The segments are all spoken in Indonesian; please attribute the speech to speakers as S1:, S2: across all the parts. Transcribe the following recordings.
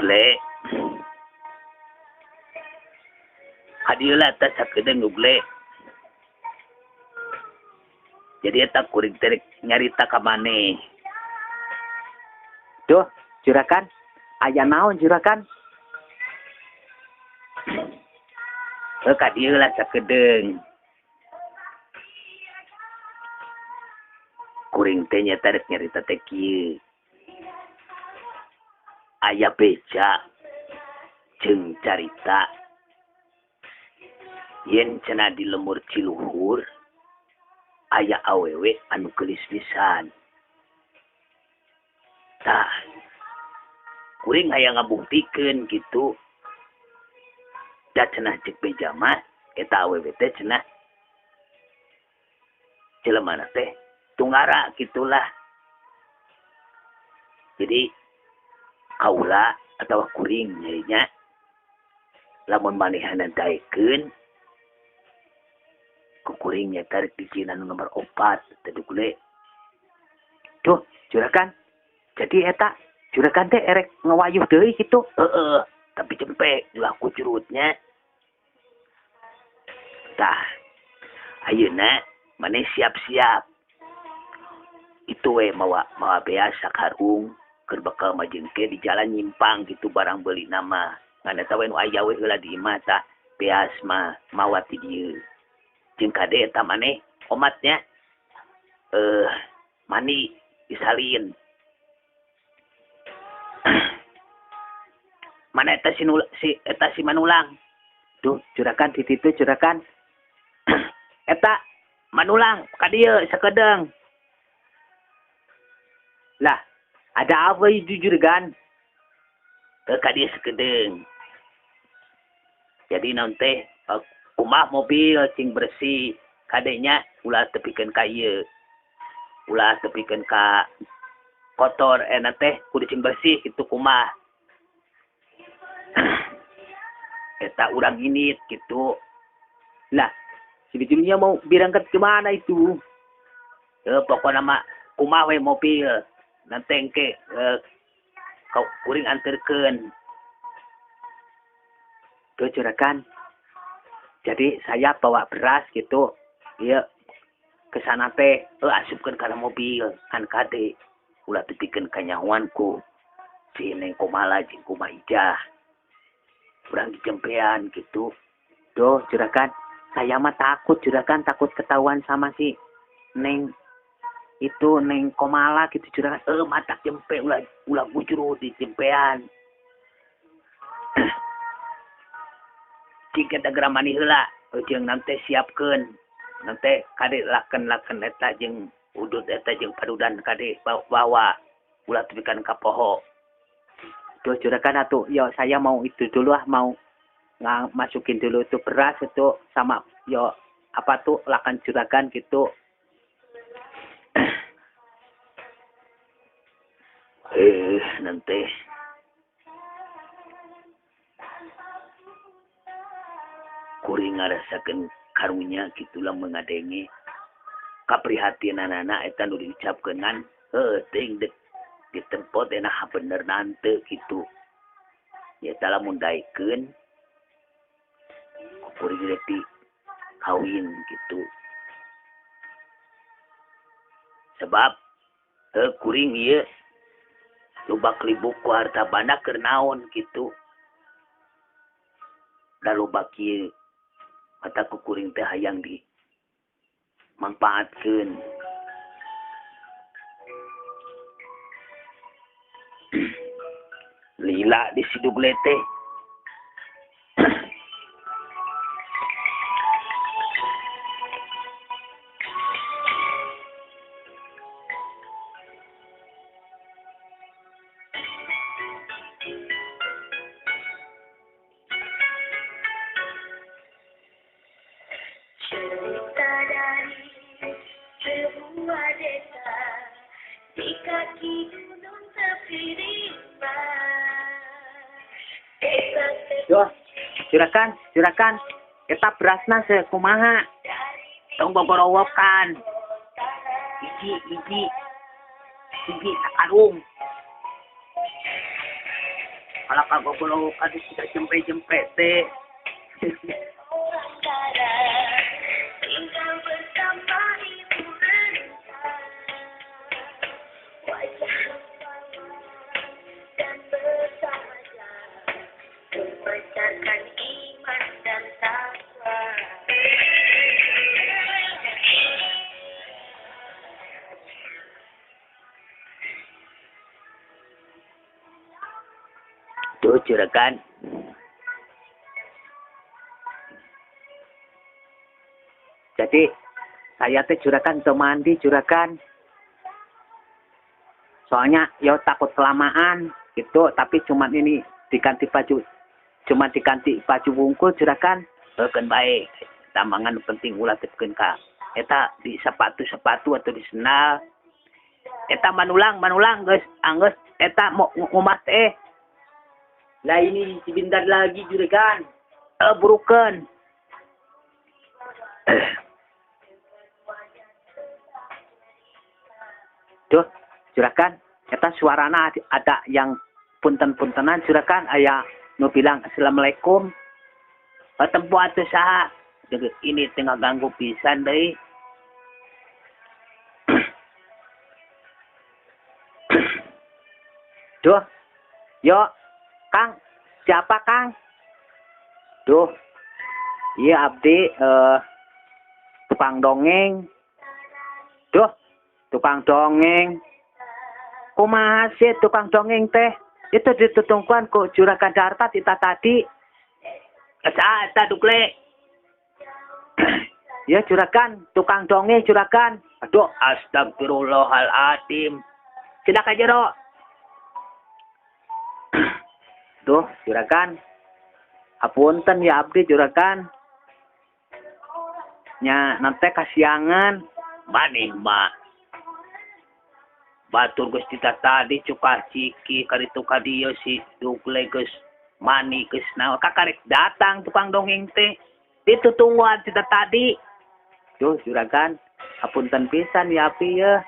S1: dugle. Hadilah ta sakedeung dugle. Jadi eta kuring teh nyarita ka maneh.
S2: Duh, juragan, aya naon juragan?
S1: Ka dieu lah sakedeung. Kuring teh nyata rek nyarita teh kieu. Aya beca jeung carita yen cenah di lemur Ciluhur aya awewe anu geulis pisan. Tah, kuring aya ngabuktikeun kitu. Da cenah cek beja mah eta awewe teh cenah jelemana teh tunggara gitulah. Jadi kaula atau kuring nyarinya lamun manehna daekeun ku kuring nyata rek dijieun anu nomor 4 teh dugle.
S2: Duh, juragan. Jadi eta juragan teh erek ngawayuh deui kitu.
S1: Heeh, tapi cempe ulah ku curutnya. Tah, ayeuna maneh siap-siap. Itu we mawa beas sakarung keur bakal majengke di jalan nyimpang gitu barang beuli nama. Ngan eta we nu aya we heula di imah tah beas mah mawa ti dieu. Jeung kade eta maneh omatnya mani disalin. Mana eta si Manulang?
S2: Duh, juragan di ditu juragan.
S1: Eta Manulang ka dieu sakedeung.
S2: Lah, ada apa itu juragan?
S1: Ka dieu sakedeung. Jadi naon teh kumah mobil cing bersih kadenya ulah tepikeun ka ieu. Ulah tepikeun ka kotor enak teh kudu cing bersih kitu kumah. Eta urang init gitu.
S2: Lah, sebetulnya mau berangkat ke mana itu?
S1: Pokoknya mah kumah we mobil. Nanti engke kau kuring anterkeun.
S2: Tuh juragan. Jadi saya bawa beras gitu. Iya ke sana teh
S1: Asupkeun kana mobil kan kade. Ulah tepikeun ka nyahoanku. Si Neng Komala jeung Kumaha Ijah. Urang dijempean gitu.
S2: Duh juragan, saya mah takut juragan, takut ketahuan sama si Neng itu Neng Komala gitu juragan.
S1: Matak jempe ulah bujur di jempean. Jika da geramani heula jeung nanti siapkeun. Nanti kade laken eta jeung udut eta jeung padudan kade bawa ulah tepikeun ka poho.
S2: Duh juragan atuh, yo saya mau itu dulu mau masukin dulu itu beras itu sama yo apa tuh lakan juragan gitu.
S1: Nanti kuring ngarasakeun karunya gitulah mengadenge kaprihatinan anak eta nu diucapkeun ting dek ditempot enak bener nante gitu. Ya tah lamun daekeun kuring rek kawin gitu. Sebab kuring ieu loba kelibuk ku harta banda keur naon gitu. Da loba kieu mata ku kuring teh hayang di mangpaatkeun. Lila di sidugle teh.
S3: Cerita dari sebuah desa di kaki gunung tepi rimba.
S2: Duh, juragan, kita berasna sekumaha.
S1: Tong gogorowokan. Iji sakarung. Kalau kagak perlu kasih kita jempet teh.
S3: Orang kaya tinggal bersama ibu renta. Wajah dan bersahaja membesarkan iman dan takwa.
S1: Tuh juragan.
S2: Jadi saya teh juragan tuh mandi juragan. Soalnya yo takut kelamaan gitu, tapi cuman ini diganti baju, cuma diganti baju wungkul juragan.
S1: Kan baik. Tambangan penting ulah tepkeun ka. Eta di sepatu atau di sendal. Eta manulang geus anggeus eta mau ngumas teh.
S2: Lah ini sebentar lagi juragan.
S1: Burukeun.
S2: Duh, juragan, eta suarana ada yang punten-puntenan juragan, aya nu bilang assalamualaikum.
S1: Tempo atuh saha? Ini tengah ganggu pisan deui.
S2: Duh, yo, Kang, siapa Kang? Duh, iya abdi, tukang dongeng. Duh, tukang dongeng. Kumaha sih tukang dongeng teh? Itu ditutungkuan ku Juragan Darta tita tadi.
S1: Eta dukle.
S2: Ya juragan, tukang dongeng juragan.
S1: Aduh, astagfirullahaladzim. Sidak aja, Ro.
S2: Duh, juragan. Apunten ya abdi juragan. Nya nanti kasiangan.
S1: Manih, Mak. Batur geus tita tadi cukah ciki karitu kadieu si dukle geus mani geus naon kakarek datang tukang dongeng teh. Ditutungguan tita tadi.
S2: Duh, juragan, apunten pisan ya api ya.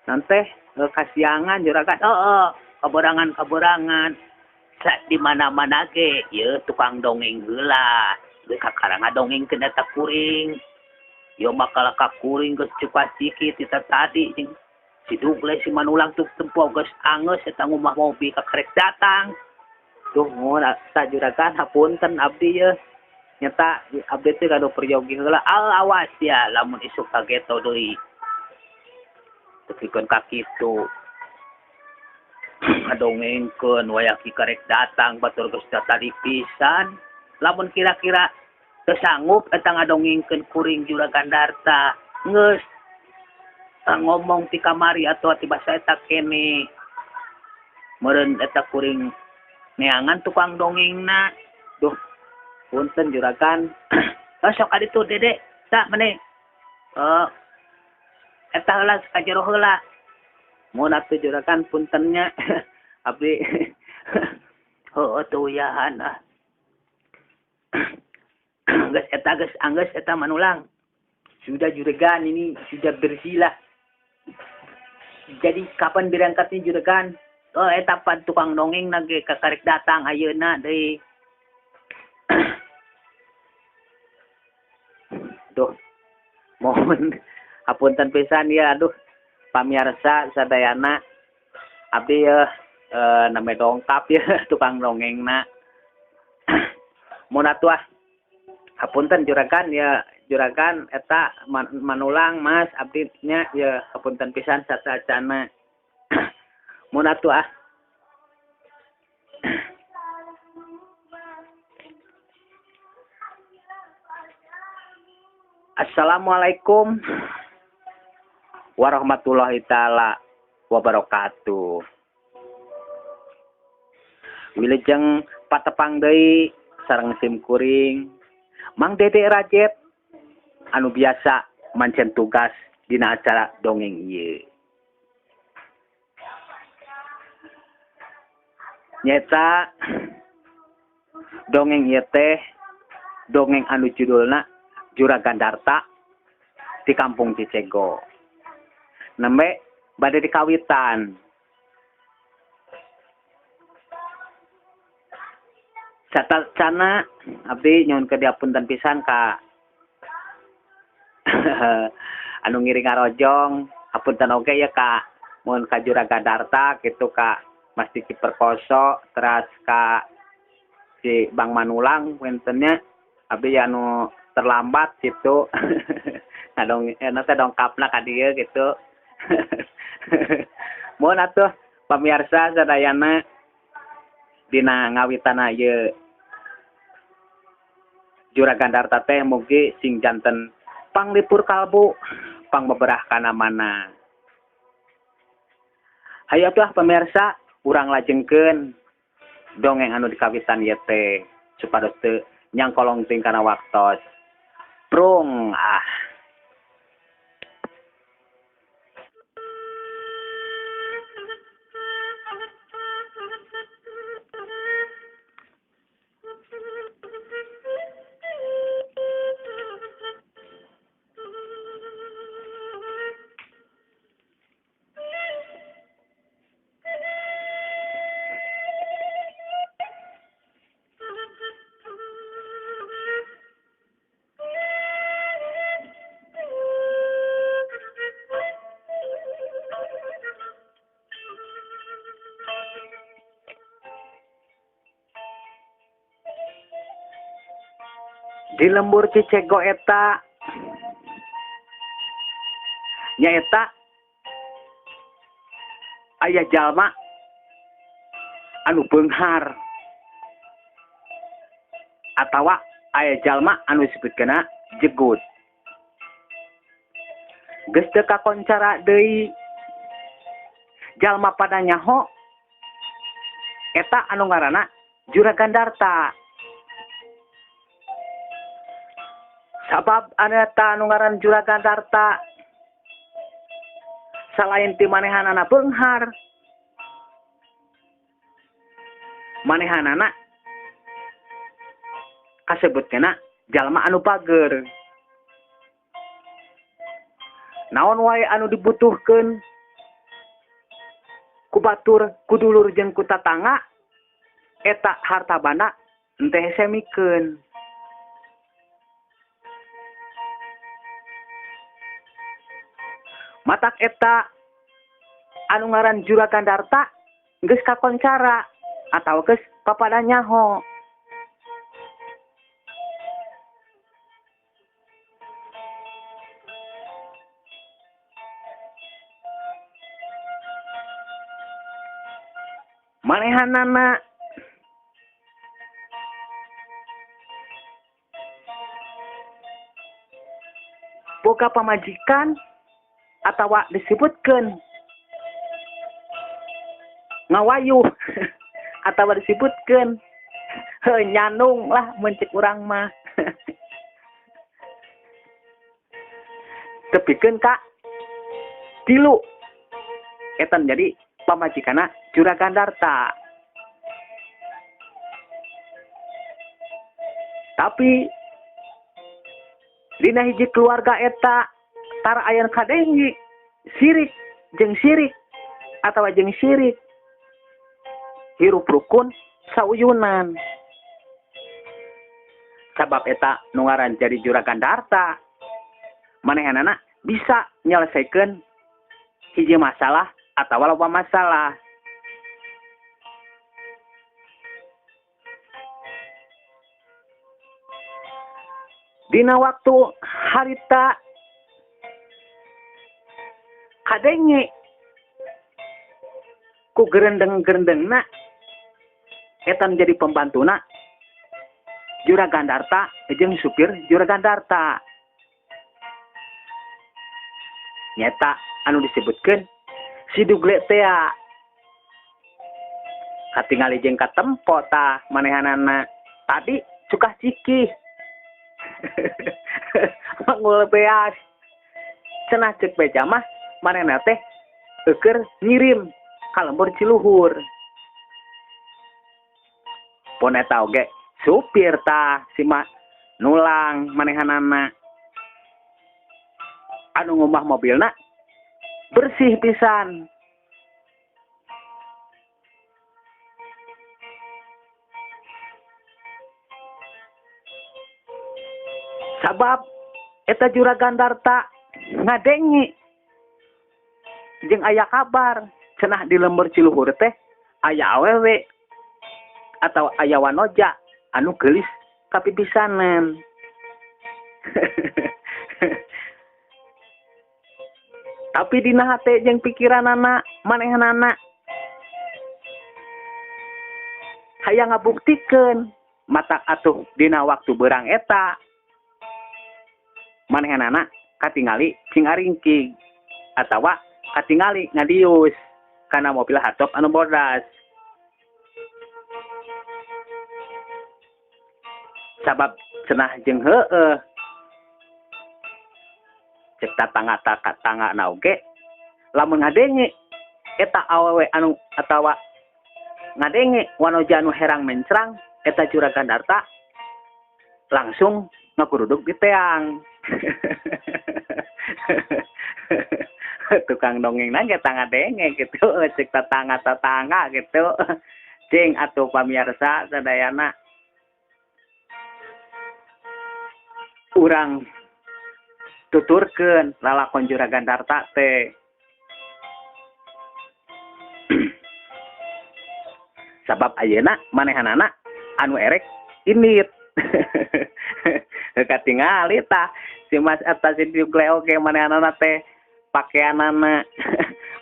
S2: Nanti kasiangan juragan.
S1: Kaberangan. Di mana-mana ge, ye tukang dongeng heula. Geus kakarang dongeng kena tak kuring. Yo makala ka kuring geus cepat ciki tita tadi jeung si Dugle si manulang tuh tempo geus angeus eta ngumah mobil kakarek datang.
S2: Duh, mohon sa juragan hapunten abdi ya. Nyata abdi teh kado peryogi heula.
S1: Awas ya lamun isuk kageto deui. Tepikeun ka kitu. Ngadongengkeun wayah ki karek datang batur geus tadi pisan. Lamun kira-kira teu sanggup eta ngadongengkeun kuring Juragan Darta. Geus ngomong ti kamari atuh ti basa eta kene. Meureun eta kuring neangan tukang dongengna.
S2: Duh, punten juragan.
S1: Sok aditu Dede, sa meneh. Eta heula sakajero heula.
S2: Mun atuh juragan puntennya abdi.
S1: Heueuh tuh yahan ah. Geus anggeus eta manulang.
S2: Sudah juragan, ini sudah bersih lah. Jadi kapan berangkatnya juragan?
S1: Eta pan tukang dongeng nage kakarek datang ayeuna deui.
S2: Duh, mohon hapunten pisan ya, aduh. Pamirsa sadayana abdi ya name dongkap ya tukang dongengna. Mun atuh hapunten juragan ya, juragan eta manulang Mas abdi nya ya hapunten pisan sasacana. Mun atuh Assalamualaikum warahmatullahi taala wabarakatuh. Wilujeng patepang deui sareng sim kuring Mang Dede Rajep anu biasa mancen tugas dina acara dongeng ieu. Nyata dongeng ieu teh dongeng anu judulna Juragan Darta di Kampung Cicego. Nembe bade dikawitan. Satacana abdi nyuhun ke diapunten pisan ka anu ngiring ngarojong hapunten oge ya ka mun ka Juragan Darta gitu ka Mas Diki Perkoso teras ka si Bang Manulang wentennya abdi anu terlambat gitu ngadong teh dongkapna ka dieu gitu mun atuh pamirsa sadayana dina ngawitana ieu Juragan Darta teh mugi sing janten panglipur kalbu pangbeberah kana mana. Hayu atuh pamirsa urang lajengkeun dongeng anu dikawitan ieu teh supados teu nyangkolong ting kana waktos. Prung ah. Di lembur Cicego eta nyaeta aya jalma anu beunghar atawa aya jalma anu disebutkeuna jegut. Geus teu kakoncara deui jalma pada nyaho eta anu ngaranna Juragan Darta. Sabab eta anu ngaran Juragan Darta salain ti manehanana beunghar, manehanana kasebutkeuna jalma anu pager. Naon wae anu dibutuhkeun ku batur, ku dulur jeung ku tatangga eta hartabana henteu hese mikeun. Matak eta anu ngaran Juragan Darta geus kakoncara atawa geus papada nyaho. Manehanana boga pamajikan atawa disebutkeun ngawayuh atawa disebutkeun nyanung lah mun ceuk urang mah. Tepikeun ka tilu eta jadi pamajikanna Juragan Darta. Tapi dina hiji keluarga eta tara aya kadenggi sirik jeung sirik atawa jeung sirik hirup rukun sauyunan. Sabab eta nu ngaran jadi Juragan Darta manehanana bisa nyelesaikeun hiji masalah atawa loba masalah. Dina waktu harita kadenge ku gerendeng-gerendengna eta menjadi pembantuna Juragan Darta jeung supir Juragan Darta. Nyata anu disebutkeun si Dugle teh katingali jeung katempo tah manehanana tadi cukah cikih mangul beas cenah ceuk beja mah manehna teh eukeur ngirim ka lembur Ciluhur. Pon eta oge supir tah si nulang manehanana anu ngomah mobilna bersih pisan. Sabab eta Juragan Darta ngadengi jeung aya kabar cenah di lembur Ciluhur teh aya awewe atau aya wanoja anu geulis kapipisanan. Tapi dina hate jeung pikiranana manehanana hayang ngabuktikeun matak atuh dina waktu beurang eta manehanana katingali cing aringking atawa katingali ngadius kana mobil hatop anu bodas. Sabab cenah jeung heueuh cek tatangga na oge lamun ngadenge eta awewe anu atawa ngadenge wanoja anu herang mencrang eta Juragan Darta langsung ngakuruduk di teang. Tukang dongengna ge ngadenge gitu cek tatangga gitu. Cing atuh pamirsa sadayana urang tuturkeun lalakon Juragan Darta teh. Sabab ayeuna manehanana anu erek init. Katingali tah si Mas eta si Dugle oge manehanana teh pakaianana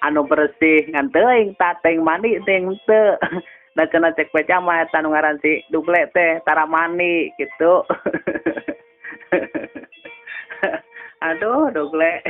S2: anu bersih ngan teuing tah teuing mandi teuing teu. Da cenah cek baca mah eta nu ngaran si Dugle teh tara mandi gitu. Aduh, Dugle.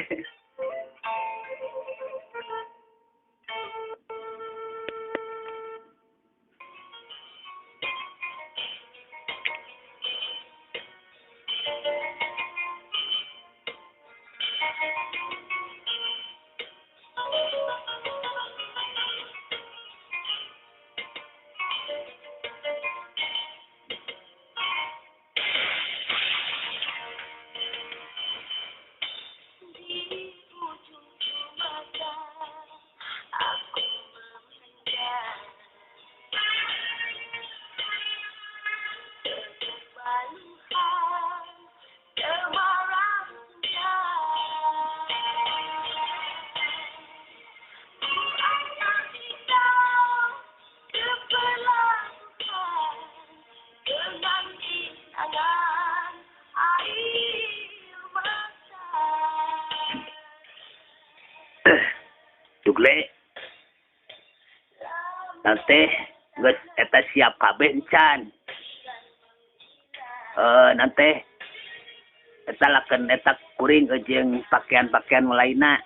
S1: Dugle nanti geus eta siap kabeh encan. Nanti eta lakeun eta kuring jeung pakaian-pakaian lainna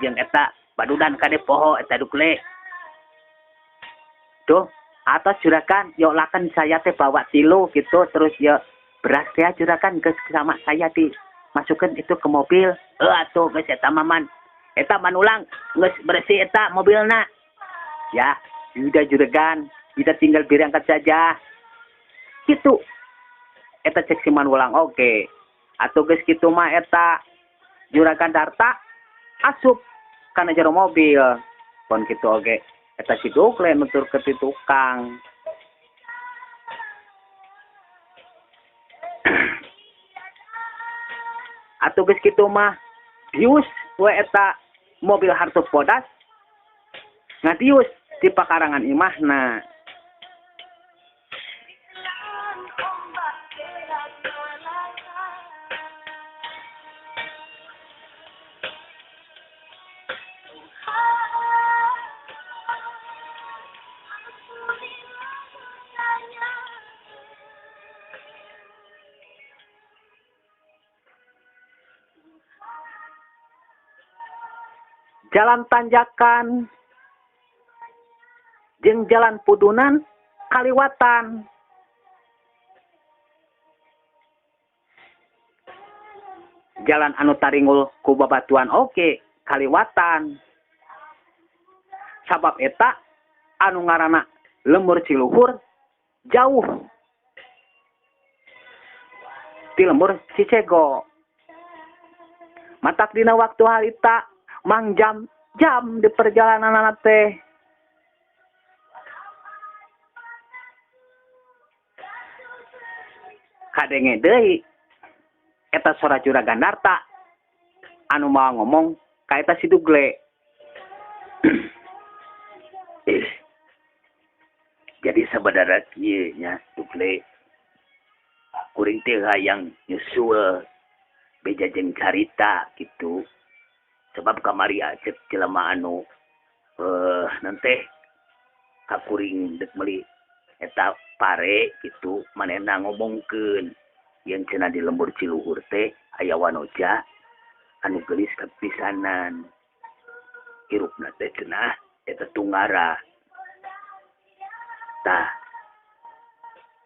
S1: jeung eta badudan kade poho eta Dugle. Tuh, atas Juragan, yuk lakan saya teh bawa tilu gitu terus ya beras teh Juragan geus sama saya dimasukkan itu ke mobil. Atuh geus eta maman. Eta manulang geus bersih eta mobilna. Ya, udah Juragan, kita tinggal berangkat saja. Gitu. Eta cek si manulang oke. Atuh geus kitu mah eta Juragan Darta asup kana jero mobil. Pon kitu oge. Eta si Dugle nutur ke ti tukang. Atuh geus kitu mah dius we eta mobil hartop bodas ngadius di pakarangan imahna. Jalan tanjakan jeung jalan pudunan kaliwatan. Jalan anu taringul ku babatuan oke kaliwatan. Sabab eta anu ngaranna Lembur Ciluhur jauh ti lembur Cicego. Matak dina waktu harita mang jam di perjalanan teh. Kadenge deui
S2: eta sora Juragan Darta anu mau ngomong ka eta si Dugle.
S1: Jadi sebenarnya kieu nya Dugle kuring teh hayang nyusul beja jeung carita gitu. Sebab kamari acep jelema anu nanti kakuring dek meuli eta pare gitu manehna ngomongkeun yang cenah di lembur Ciluhur teh aya wanoja anu geulis kapisanan hirupna teh cenah eta Tunggara. Tah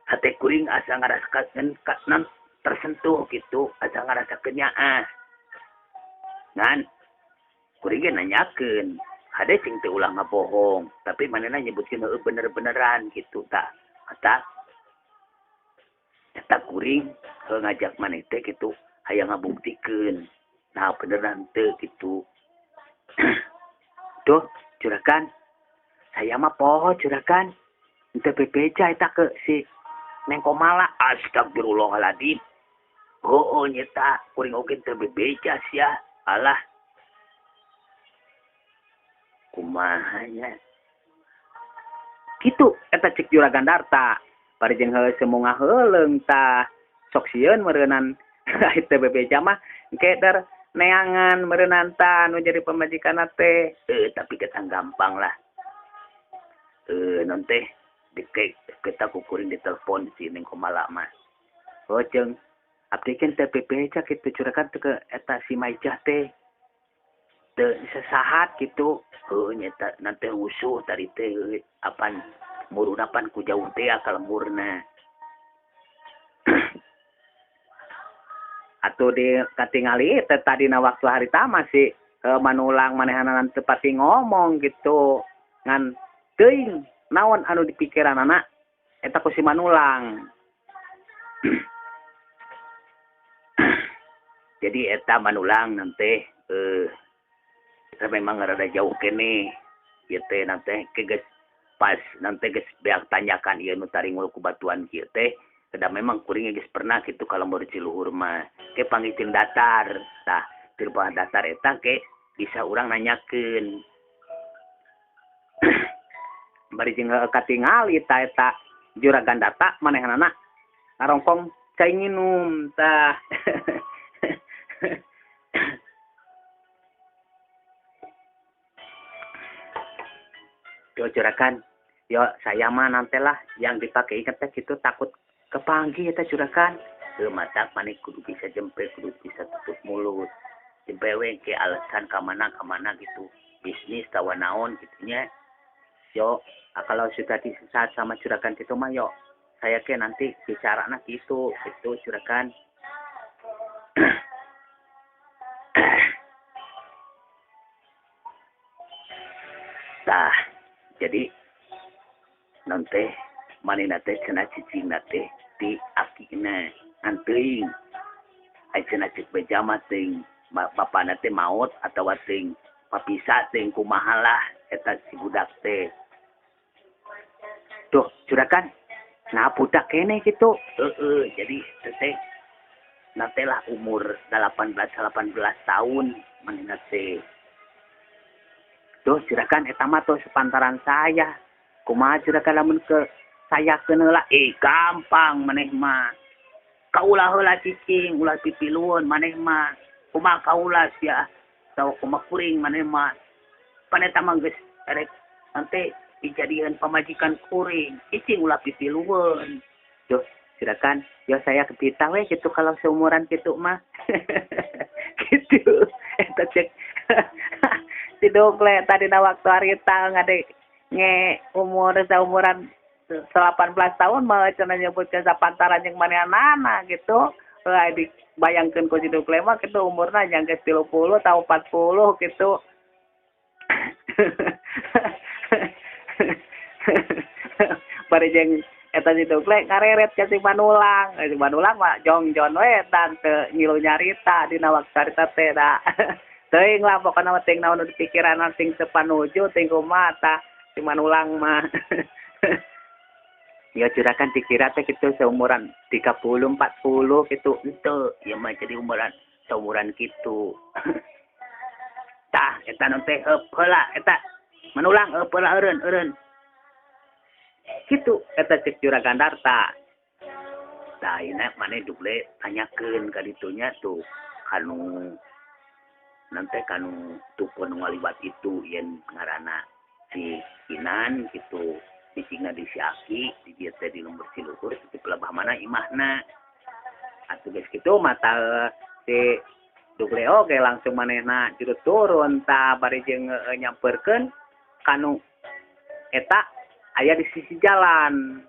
S1: hate kuring asa ngarasakeun nan tersentuh gitu, asa ngarasakeun nyaah. Ngan kuring ge nanyakeun, hade cing teu ulah ngabohong, tapi manehna nyebutkeun heueuh bener-beneran gitu tah. Eta kuring ngajak maneh teh gitu hayang ngabuktikeun. Nah beneran teu gitu. Duh, Juragan. Saya mah poho Juragan. Henteu bebeja eta ke si Neng Komala. Astagfirullahaladzim. Heueuh nyeta kuring oge teu bebeja sia. Alah. Kumahanya.
S2: Kitu eta cek Juragan Darta. Bari jeung heueuh semunga heuleung tah sok sieun meureunnan teu bebeja mah engke der neangan meureunnan tah anu jadi pamajikanna teh.
S1: Tapi kita gampang lah. Nanti kita kukuring di telepon si Neng Komala mah.
S2: Oh jeung abdi kan teu bebeja kitu Juragan teu ke eta si Maijah teh.
S1: Teu sesahat gitu. Nyata nanti usuh tadi teh apan murunapan ku jauh teh kalemurna.
S2: Atuh di katingali teh tadina waktu harita masih manulang manehana teu pati ngomong gitu. Ngan teuing naon anu dipikiranana eta ku si Manulang.
S1: Jadi eta Manulang nanti memang rada jauh kene. Ieu teh nanti geus pas nanti geus beak tanyakan ieu nu taringul ku batuan kieu teh kada memang kuring geus pernah kitu ka lembur Ciluhur mah ke pangicil datar. Tah di bawah datar eta ke bisa urang nanyakeun. Bari jeung katingali ta eta Juragan Darta manehanana ngarongkong cai nginum tah. Yo Juragan, yo saya mah nantilah yang dipakai ikat teh gitu takut kepanggih eta Juragan. Mata maneh kudu bisa jempe, kudu bisa tutup mulut. Jempe we ke alasan ka mana gitu. Bisnis tawa naon gitunya. Yo, kalau sudah disesat sama Juragan itu mah yo saya ke nanti bicara gitu Juragan. Tah, jadi nanti manehna teh cenah cicingna teh di akina anteuing. Ai cenah cek beja mah teuing bapana teh maot atawa teuing papisah teuing kumaha lah eta si budak teh.
S2: Duh, Juragan, nah budak kene gitu.
S1: Jadi teh nanti lah umur 18 tahun manehna teh.
S2: Duh, Juragan eta mah tuh sepantaran saya. Kumaha Juragan lamun ke saya keneula
S1: gampang maneh mah. Kaulah heula cicing, ulah pipilueun maneh mah. Kumaha kaulah sia. Sawa kumaha kuring maneh mah. Paneta mah geus erek nanti dijadian pamajikan kuring. Cicing ulah pipilueun.
S2: Duh, Juragan, ya saya kepita we gitu kalau seumuran gitu mah. Gitu. Eta cek si Dugle tadi na waktu harita ngade nge umur seumuran 18 tahun mah cenah nyebutkeun sapantaran jeung manehanana gitu. Heuh dibayangkeun ku si Dugle mah kitu umurna yang geus 30 tahu 40 gitu. Bari jeung eta si Dugle ngareret ka si Manulang. Si Manulang mah jongjon we dan teu ngilu nyarita dina waktu harita teh da. Teuing lah pokona mah ting naon dipikiran ting sepanuju ting kumaha tah si Manulang mah. Ya juragan dikira teh gitu seumuran 30 40 gitu.
S1: Itu ya mah jadi umuran seumuran gitu. Tah eta nu teh heula eta menulang heula eureun.
S2: Gitu eta cek juragan Darta.
S1: Tah ayeuna maneh duble tanyakeun ka ditunya tuh kanu nanti kanu tukun ngalibat itu yen ngaranna si Inan gitu cicingna di si Aki di dieu teh di lembur Ciluhur di pelebah mana imahna atuh geus kitu mata si duble oge langsung manehna jurut turun tah bari jeung nyamperkeun kanu eta aya di sisi jalan.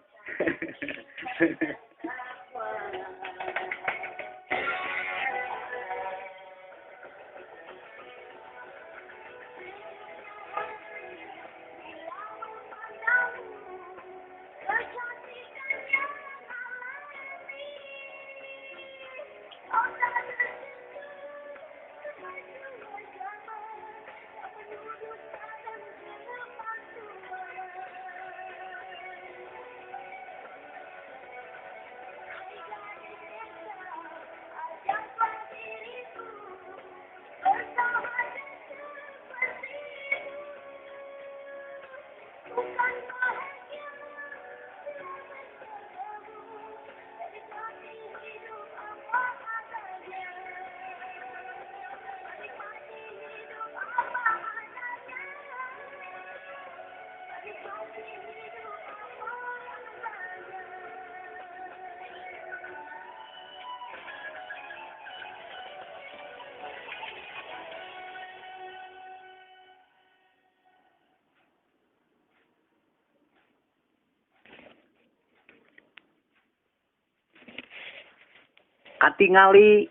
S1: Katingali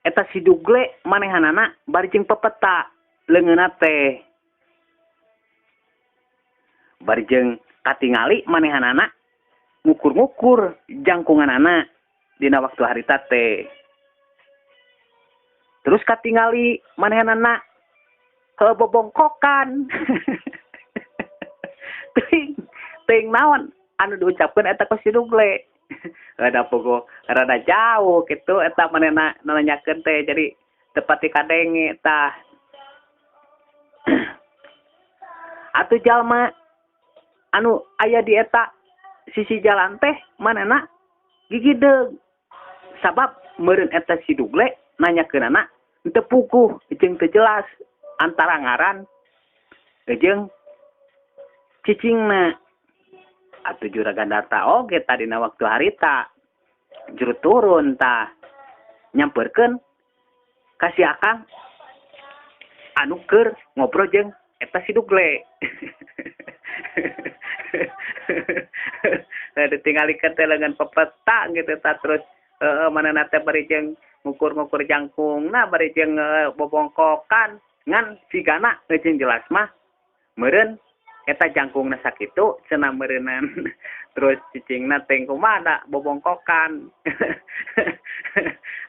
S1: eta si dugle manehanana bari jeung pepeta leungeunna teh bari jeung katingali manehanana ngukur-ngukur jangkunganana dina waktu harita teh terus katingali manehanana bobongkokan ting naon anu diucapkeun eta ku si dugle. Ada pogo rada jauh gitu eta manehna nanyakeun teh jadi tepati kadenge tah. Atuh jalma anu aya di eta sisi jalan teh manehna gigideug sabab meureun eta si dugle nanyakeunana teu puguh jeung teu jelas antara ngaran jeung cicingna. Atuh juragan Darta oge tadina waktu harita jurut turun tah nyamperkeun ka si Akang anu keur ngobrol jeung eta si dugle. Ditinggalikeun teh leungeun pepeta gitu tah terus manehna teh bari jeung ngukur-ngukur jangkungna bari jeung bobongkokan ngan sigana jeung jelas mah meureun eta jangkungna sakitu cenah meureunan terus cicingna teh kumaha bobongkokan.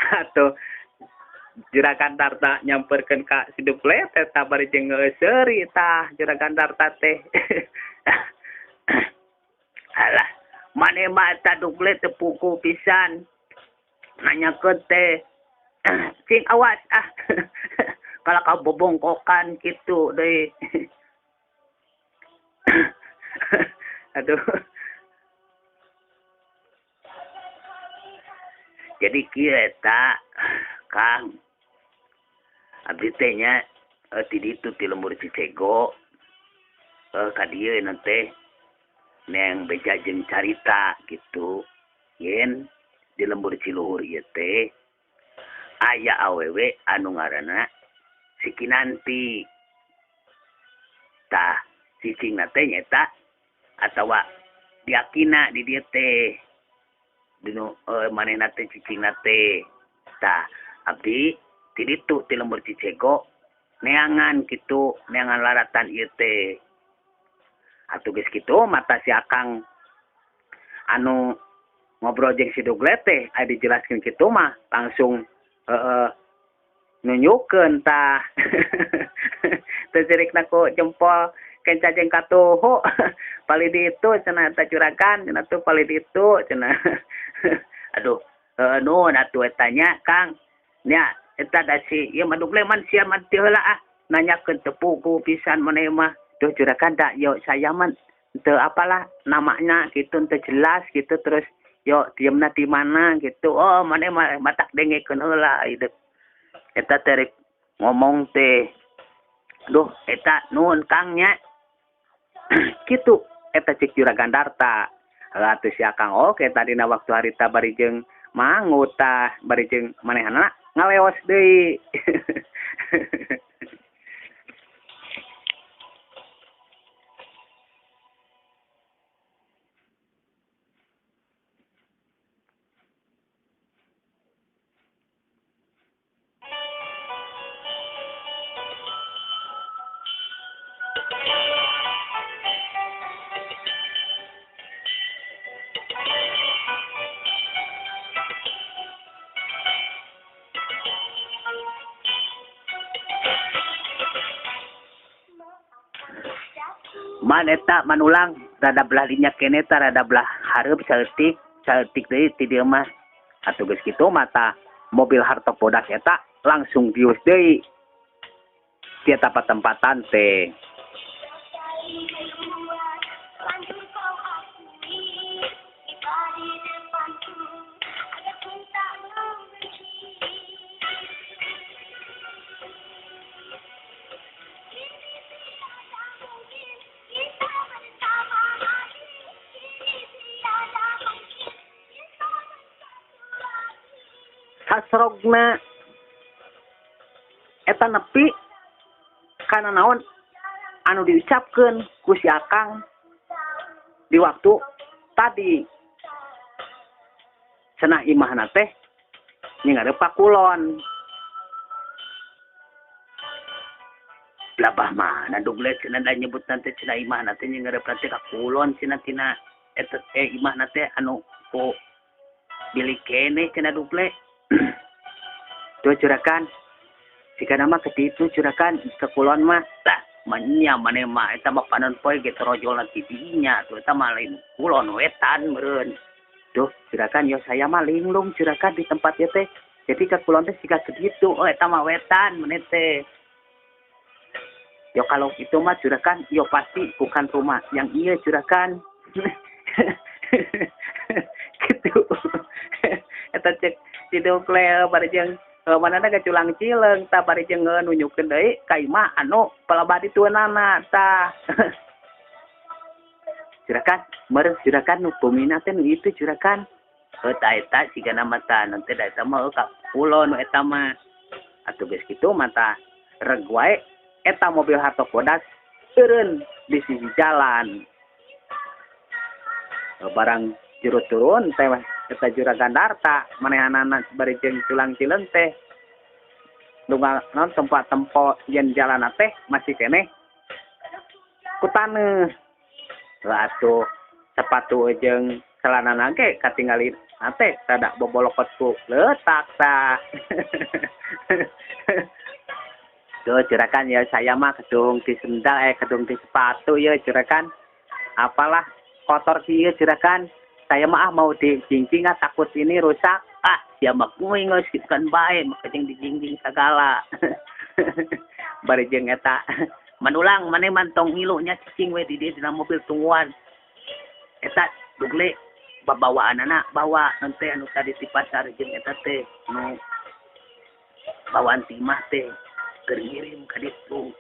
S1: Atuh juragan Darta nyamperkeun ka si dugle teh bari jeung seuri tah juragan Darta teh. Alah maneh mah eta dugle teu puguh pisan nanyakeun teh cing awas kalau ka bobongkokan kitu deui. Aduh. Jadi kieu eta Kang. Abdi teh nya ti ditu ti lembur Cicego. Ka dieu teh neng beja jeung carita gitu. Yen di lembur Ciluhur ieu teh aya awewe anu ngaranna si Kinanti. Tah cicingna teh nyata atawa diakina di dieu teh dinu manehna teh cicingna teh tah abdi ti ditu ti lembur Cicego neangan kitu neangan laratan ieu teh atuh geus kitu mata si Akang anu ngobrol jeung si dugle teh aya dijelaskeun kitu mah langsung nunjukkeun tah teu cirikna ku jempol
S2: kencajeng katuhu pali ditu cenah eta juragan cenah tuh pali ditu cenah aduh nun atuh eta nya Kang nya eta da si ieu mah dugle man sia mah teu heula ah nanyakeun teu pugu pisan maneh mah duh juragan da yo saya mah teu apalah namanya gitu teu jelas gitu terus yo diemna di mana gitu oh maneh mah matak dengekeun heula hideuk eta teh ngomong teh duh eta nuhun Kang nya gitu eta cik juragan Darta atuh sia Kang oke tadina waktu harita bari jeung mangut tah bari jeung manehna ngaleos deui man eta manulang rada belah dinya kene tah rada belah hareup saeutik deui ti dieu mah atuh geus kitu mata mobil hartop bodas eta langsung dius deui ti eta patempatan teh hasrogna eta nepi kana naon anu diucapkeun ku si Akang di waktu tadi cenah imahna teh ninggaleu pakulon labah mana dugle cenah da nyebut teh cenah imahna teh ninggaleu teh ka kulon cenah tina eta imahna teh anu ku bilik kene cenah dugle tuh juragan jika nama ketitu juragan ke kulon mah tah manya maneh mah eta mah panon poe ge trojolna ti dinya tuh eta mah lain kulon wetan meureun tuh juragan yo saya mah linglung juragan di tempat ieu teh jadi ke kulon teh siga kitu oh eta mah wetan meneh teh yo kalau itu mah juragan yo pasti bukan rumah yang iya juragan gitu eta cek video kleo bari jeung manana ke culang cileng tah bari jeung nunjukeun deui ka imah anu palabadi tueunana tah juragan meureun juragan nu pumina teh nu itu juragan tah eta sigana mah tah nanti da eta mah ka kulon eta mah atuh geus kitu mah tah reg wae eta mobil hartop bodas eureun di sisi jalan barang juru turun teh eta juragan Darta manehanana bari jeung culang cileng teh dunga naon tempat yen jalanna teh masih keneh ku taneuh atuh sepatu jeung celanana ge katinggali teh rada bobolokot ku leutak tah tuh juragan ya saya mah kedung di sendal kedung di sepatu ya juragan apalah kotor kieu juragan saya mah mau dijingjing takut ini rusak dia mah kuing geus kan bae mah jeung dijingjing sagala bari jeung eta manulang maneh mantong ngilunya cicing we di dalam mobil tungguan eta dugle babawaanana bawa nanti anu tadi di pasar jeung eta teh nu bawaan timah teh keur ngirim ka ditu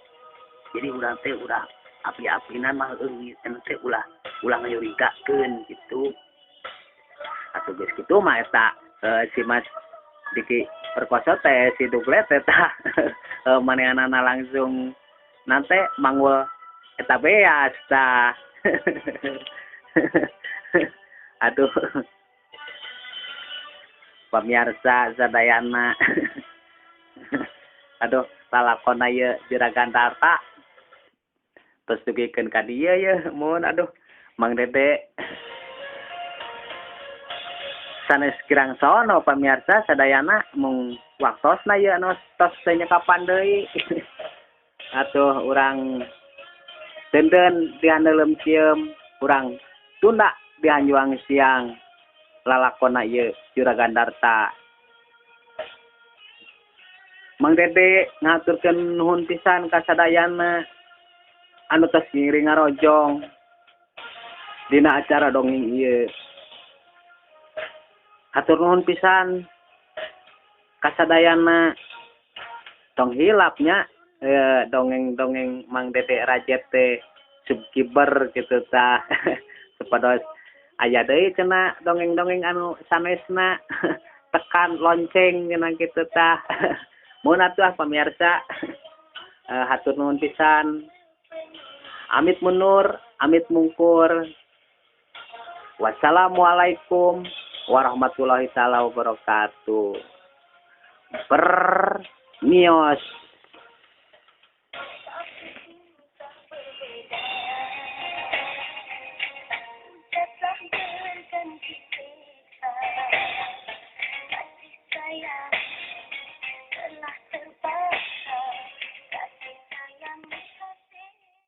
S2: jadi urang teh udah api-apinan mah euy teh ulah ngayurigakeun gitu atuh geus kitu mah eta si Mas Diki perkoso teh si dugle teh tah manehanana langsung nanti mangul eta beas tah aduh pamirsa sadayana aduh lalakonna ieu juragan Darta terus dugikeun ka dieu ye mun aduh Mang Dede sanes kirang sono pamirsa sadayana mung waktosna ieu anu tos teh nyekapan deui atuh urang Tenden dihandelem ciem kurang tunda dihanjuang siang lalakona ieu Juragan Darta. Mang Dede ngaturkeun nuhun pisan ka sadayana anu tos ngiring ngarojong dina acara dongeng ieu. Hatur nuhun pisan ka sadayana tong hilapnya dongeng-dongeng Mang Dede Rajet teh subkiber kitu tah. Supados aya deui cenah dongeng-dongeng anu sanesna tekan lonceng cenah kitu tah. Mun atuh pamirsa hatur nuhun pisan. Amit mundur, amit mungkur. Wassalamualaikum warahmatullahi taala wabarakatuh. Permios.